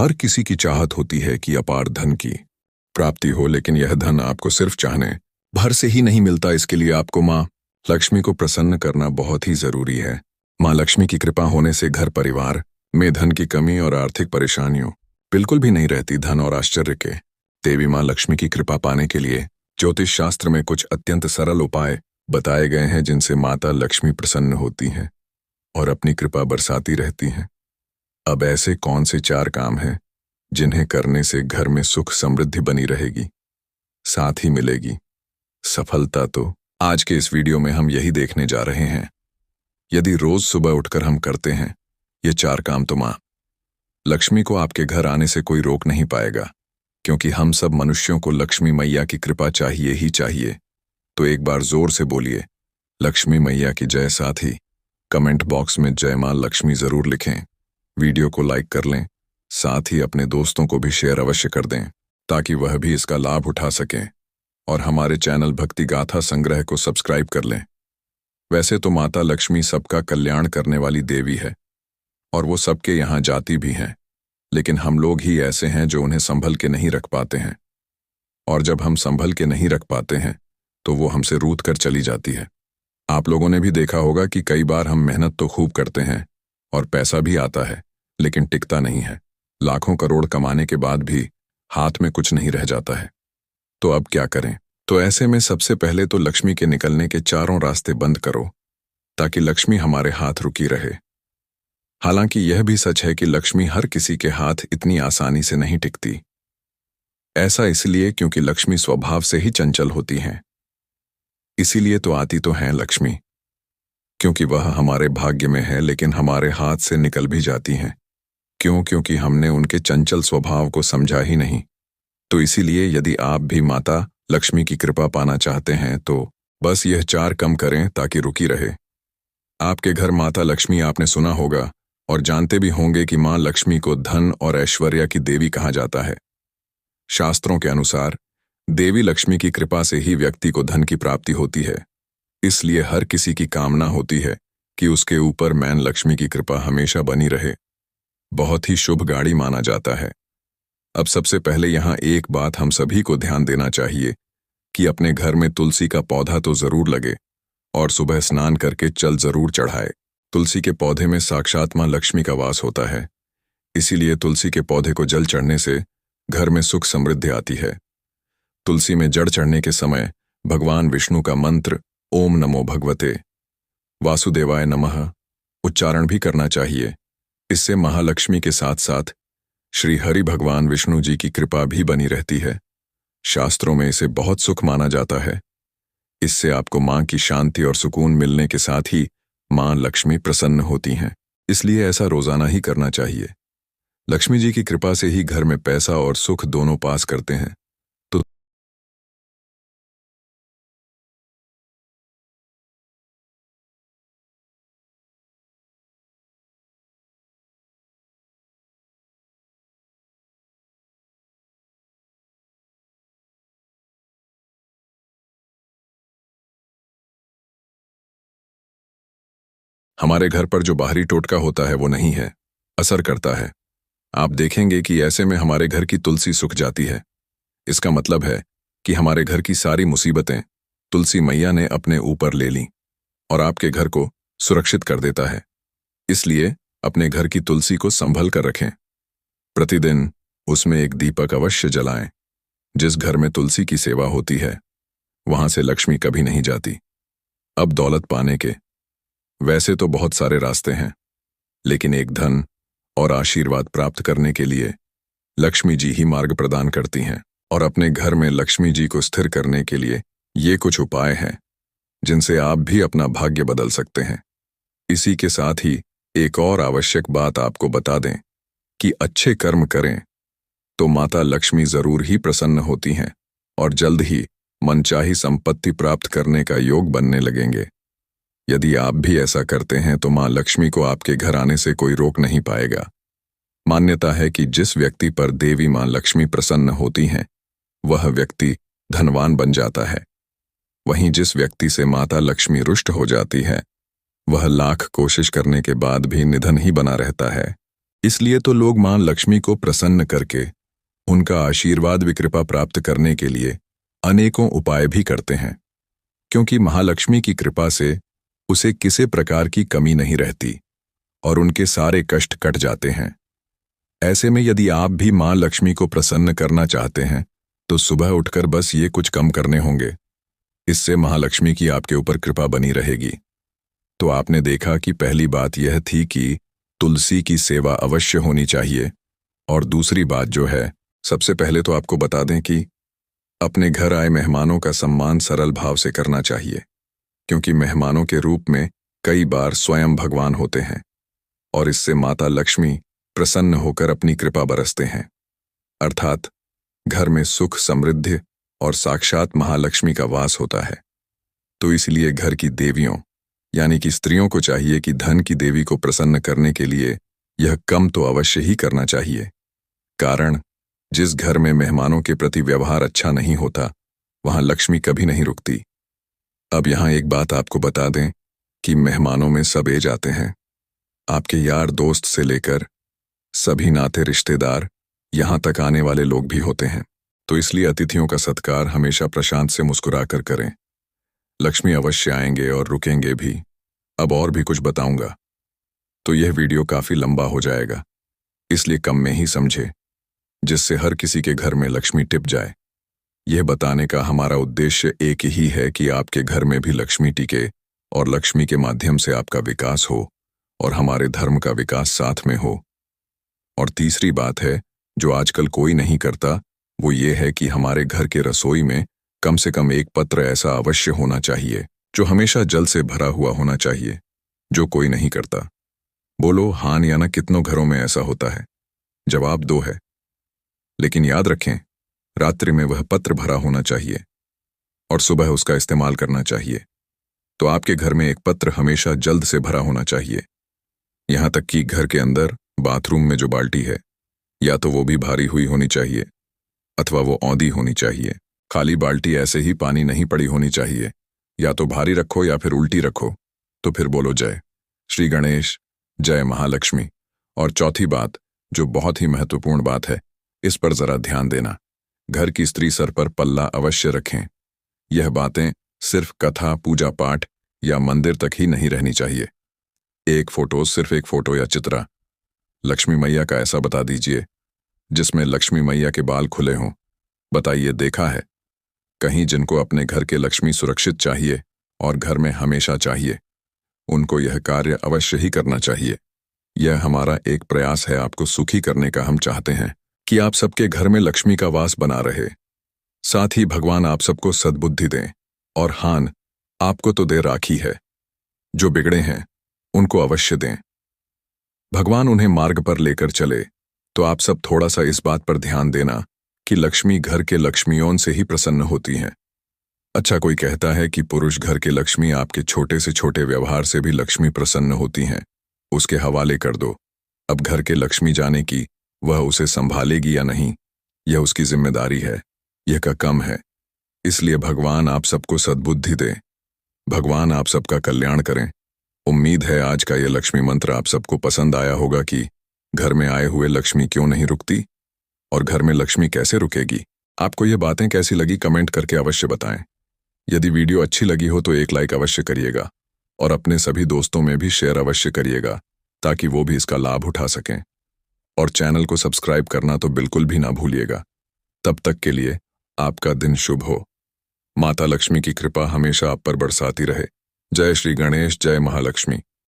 हर किसी की चाहत होती है कि अपार धन की प्राप्ति हो, लेकिन यह धन आपको सिर्फ चाहने भर से ही नहीं मिलता। इसके लिए आपको माँ लक्ष्मी को प्रसन्न करना बहुत ही जरूरी है। माँ लक्ष्मी की कृपा होने से घर परिवार में धन की कमी और आर्थिक परेशानियों बिल्कुल भी नहीं रहती। धन और आश्चर्य के देवी माँ लक्ष्मी की कृपा पाने के लिए ज्योतिष शास्त्र में कुछ अत्यंत सरल उपाय बताए गए हैं, जिनसे माता लक्ष्मी प्रसन्न होती हैं और अपनी कृपा बरसाती रहती हैं। अब ऐसे कौन से 4 काम हैं जिन्हें करने से घर में सुख समृद्धि बनी रहेगी, साथ ही मिलेगी सफलता? तो आज के इस वीडियो में हम यही देखने जा रहे हैं। यदि रोज सुबह उठकर हम करते हैं ये 4 काम, तो माँ लक्ष्मी को आपके घर आने से कोई रोक नहीं पाएगा, क्योंकि हम सब मनुष्यों को लक्ष्मी मैया की कृपा चाहिए ही चाहिए। तो एक बार जोर से बोलिए लक्ष्मी मैया की जय। साथ ही कमेंट बॉक्स में जय मां लक्ष्मी जरूर लिखें। वीडियो को लाइक कर लें, साथ ही अपने दोस्तों को भी शेयर अवश्य कर दें ताकि वह भी इसका लाभ उठा सकें, और हमारे चैनल भक्ति गाथा संग्रह को सब्सक्राइब कर लें। वैसे तो माता लक्ष्मी सबका कल्याण करने वाली देवी है और वो सबके यहाँ जाती भी हैं, लेकिन हम लोग ही ऐसे हैं जो उन्हें संभल के नहीं रख पाते हैं, और जब हम संभल के नहीं रख पाते हैं तो वो हमसे रूठ कर चली जाती है। आप लोगों ने भी देखा होगा कि कई बार हम मेहनत तो खूब करते हैं और पैसा भी आता है, लेकिन टिकता नहीं है। लाखों करोड़ कमाने के बाद भी हाथ में कुछ नहीं रह जाता है। तो अब क्या करें? तो ऐसे में सबसे पहले तो लक्ष्मी के निकलने के चारों रास्ते बंद करो, ताकि लक्ष्मी हमारे हाथ रुकी रहे। हालांकि यह भी सच है कि लक्ष्मी हर किसी के हाथ इतनी आसानी से नहीं टिकती। ऐसा इसलिए क्योंकि लक्ष्मी स्वभाव से ही चंचल होती हैं। इसीलिए तो आती तो हैं लक्ष्मी, क्योंकि वह हमारे भाग्य में है, लेकिन हमारे हाथ से निकल भी जाती हैं। क्यों? क्योंकि हमने उनके चंचल स्वभाव को समझा ही नहीं। तो इसीलिए यदि आप भी माता लक्ष्मी की कृपा पाना चाहते हैं तो बस यह 4 कम करें ताकि रुकी रहे आपके घर माता लक्ष्मी। आपने सुना होगा और जानते भी होंगे कि मां लक्ष्मी को धन और ऐश्वर्य की देवी कहा जाता है। शास्त्रों के अनुसार देवी लक्ष्मी की कृपा से ही व्यक्ति को धन की प्राप्ति होती है। इसलिए हर किसी की कामना होती है कि उसके ऊपर मैन लक्ष्मी की कृपा हमेशा बनी रहे। बहुत ही शुभ गाड़ी माना जाता है। अब सबसे पहले यहाँ एक बात हम सभी को ध्यान देना चाहिए कि अपने घर में तुलसी का पौधा तो जरूर लगे और सुबह स्नान करके जल जरूर चढ़ाए। तुलसी के पौधे में साक्षात मां लक्ष्मी का वास होता है, इसीलिए तुलसी के पौधे को जल चढ़ने से घर में सुख समृद्धि आती है। तुलसी में जड़ चढ़ने के समय भगवान विष्णु का मंत्र ओम नमो भगवते वासुदेवाय नमः उच्चारण भी करना चाहिए। इससे महालक्ष्मी के साथ साथ श्री हरि भगवान विष्णु जी की कृपा भी बनी रहती है। शास्त्रों में इसे बहुत सुख माना जाता है। इससे आपको मां की शांति और सुकून मिलने के साथ ही मां लक्ष्मी प्रसन्न होती हैं। इसलिए ऐसा रोजाना ही करना चाहिए। लक्ष्मी जी की कृपा से ही घर में पैसा और सुख दोनों पास करते हैं। तो हमारे घर पर जो बाहरी टोटका होता है वो नहीं है, असर करता है। आप देखेंगे कि ऐसे में हमारे घर की तुलसी सूख जाती है। इसका मतलब है कि हमारे घर की सारी मुसीबतें तुलसी मैया ने अपने ऊपर ले लीं और आपके घर को सुरक्षित कर देता है। इसलिए अपने घर की तुलसी को संभल कर रखें। प्रतिदिन उसमें एक दीपक अवश्य जलाएं। जिस घर में तुलसी की सेवा होती है वहां से लक्ष्मी कभी नहीं जाती। अब दौलत पाने के वैसे तो बहुत सारे रास्ते हैं, लेकिन एक धन और आशीर्वाद प्राप्त करने के लिए लक्ष्मी जी ही मार्ग प्रदान करती हैं। और अपने घर में लक्ष्मी जी को स्थिर करने के लिए ये कुछ उपाय हैं जिनसे आप भी अपना भाग्य बदल सकते हैं। इसी के साथ ही एक और आवश्यक बात आपको बता दें कि अच्छे कर्म करें तो माता लक्ष्मी जरूर ही प्रसन्न होती हैं और जल्द ही मनचाही संपत्ति प्राप्त करने का योग बनने लगेंगे। यदि आप भी ऐसा करते हैं तो मां लक्ष्मी को आपके घर आने से कोई रोक नहीं पाएगा। मान्यता है कि जिस व्यक्ति पर देवी मां लक्ष्मी प्रसन्न होती हैं वह व्यक्ति धनवान बन जाता है। वहीं जिस व्यक्ति से माता लक्ष्मी रुष्ट हो जाती है वह लाख कोशिश करने के बाद भी निधन ही बना रहता है। इसलिए तो लोग मां लक्ष्मी को प्रसन्न करके उनका आशीर्वाद व कृपा प्राप्त करने के लिए अनेकों उपाय भी करते हैं, क्योंकि महालक्ष्मी की कृपा से उसे किसी प्रकार की कमी नहीं रहती और उनके सारे कष्ट कट जाते हैं। ऐसे में यदि आप भी मां लक्ष्मी को प्रसन्न करना चाहते हैं तो सुबह उठकर बस ये कुछ कम करने होंगे। इससे महालक्ष्मी की आपके ऊपर कृपा बनी रहेगी। तो आपने देखा कि पहली बात यह थी कि तुलसी की सेवा अवश्य होनी चाहिए, और दूसरी बात जो है, सबसे पहले तो आपको बता दें कि अपने घर आए मेहमानों का सम्मान सरल भाव से करना चाहिए, क्योंकि मेहमानों के रूप में कई बार स्वयं भगवान होते हैं और इससे माता लक्ष्मी प्रसन्न होकर अपनी कृपा बरसते हैं। अर्थात घर में सुख, समृद्धि और साक्षात महालक्ष्मी का वास होता है। तो इसलिए घर की देवियों यानी कि स्त्रियों को चाहिए कि धन की देवी को प्रसन्न करने के लिए यह कम तो अवश्य ही करना चाहिए। कारण जिस घर में मेहमानों के प्रति व्यवहार अच्छा नहीं होता, वहां लक्ष्मी कभी नहीं रुकती। अब यहां एक बात आपको बता दें कि मेहमानों में सब एज आते हैं। आपके यार दोस्त से लेकर सभी नाते रिश्तेदार, यहां तक आने वाले लोग भी होते हैं। तो इसलिए अतिथियों का सत्कार हमेशा प्रशांत से मुस्कुराकर करें। लक्ष्मी अवश्य आएंगे और रुकेंगे भी। अब और भी कुछ बताऊंगा तो यह वीडियो काफी लंबा हो जाएगा, इसलिए कम में ही समझे, जिससे हर किसी के घर में लक्ष्मी टिप जाए। यह बताने का हमारा उद्देश्य एक ही है कि आपके घर में भी लक्ष्मी टिके और लक्ष्मी के माध्यम से आपका विकास हो और हमारे धर्म का विकास साथ में हो। और तीसरी बात है जो आजकल कोई नहीं करता, वो ये है कि हमारे घर के रसोई में कम से कम एक पत्र ऐसा अवश्य होना चाहिए जो हमेशा जल से भरा हुआ होना चाहिए, जो कोई नहीं करता। बोलो हाँ या ना, कितनों घरों में ऐसा होता है? जवाब दो है। लेकिन याद रखें, रात्रि में वह पत्र भरा होना चाहिए और सुबह उसका इस्तेमाल करना चाहिए। तो आपके घर में एक पत्र हमेशा जल्द से भरा होना चाहिए। यहां तक कि घर के अंदर बाथरूम में जो बाल्टी है, या तो वो भी भारी हुई होनी चाहिए अथवा वो औंधी होनी चाहिए। खाली बाल्टी ऐसे ही पानी नहीं पड़ी होनी चाहिए, या तो भारी रखो या फिर उल्टी रखो। तो फिर बोलो जय श्री गणेश, जय महालक्ष्मी। और चौथी बात जो बहुत ही महत्वपूर्ण बात है, इस पर जरा ध्यान देना, घर की स्त्री सर पर पल्ला अवश्य रखें। यह बातें सिर्फ कथा, पूजा पाठ या मंदिर तक ही नहीं रहनी चाहिए। एक फोटो, सिर्फ एक फोटो या चित्रा लक्ष्मी मैया का ऐसा बता दीजिए जिसमें लक्ष्मी मैया के बाल खुले हों। बताइए, देखा है कहीं? जिनको अपने घर के लक्ष्मी सुरक्षित चाहिए और घर में हमेशा चाहिए, उनको यह कार्य अवश्य ही करना चाहिए। यह हमारा एक प्रयास है आपको सुखी करने का। हम चाहते हैं कि आप सबके घर में लक्ष्मी का वास बना रहे। साथ ही भगवान आप सबको सद्बुद्धि दें, और हान आपको तो दे राखी है। जो बिगड़े हैं उनको अवश्य दें। भगवान उन्हें मार्ग पर लेकर चले। तो आप सब थोड़ा सा इस बात पर ध्यान देना कि लक्ष्मी घर के लक्ष्मियों से ही प्रसन्न होती हैं। अच्छा, कोई कहता है कि पुरुष घर के लक्ष्मी आपके छोटे से छोटे व्यवहार से भी लक्ष्मी प्रसन्न होती हैं। उसके हवाले कर दो। अब घर के लक्ष्मी जाने की वह उसे संभालेगी या नहीं, यह उसकी जिम्मेदारी है, यह का कम है। इसलिए भगवान आप सबको सद्बुद्धि दे। भगवान आप सबका कल्याण करें। उम्मीद है आज का यह लक्ष्मी मंत्र आप सबको पसंद आया होगा कि घर में आए हुए लक्ष्मी क्यों नहीं रुकती और घर में लक्ष्मी कैसे रुकेगी। आपको ये बातें कैसी लगी कमेंट करके अवश्य बताएं। यदि वीडियो अच्छी लगी हो तो एक लाइक अवश्य करिएगा और अपने सभी दोस्तों में भी शेयर अवश्य करिएगा, ताकि वो भी इसका लाभ उठा सकें। और चैनल को सब्सक्राइब करना तो बिल्कुल भी ना भूलिएगा। तब तक के लिए आपका दिन शुभ हो। माता लक्ष्मी की कृपा हमेशा आप पर बरसाती रहे। जय श्री गणेश, जय महालक्ष्मी।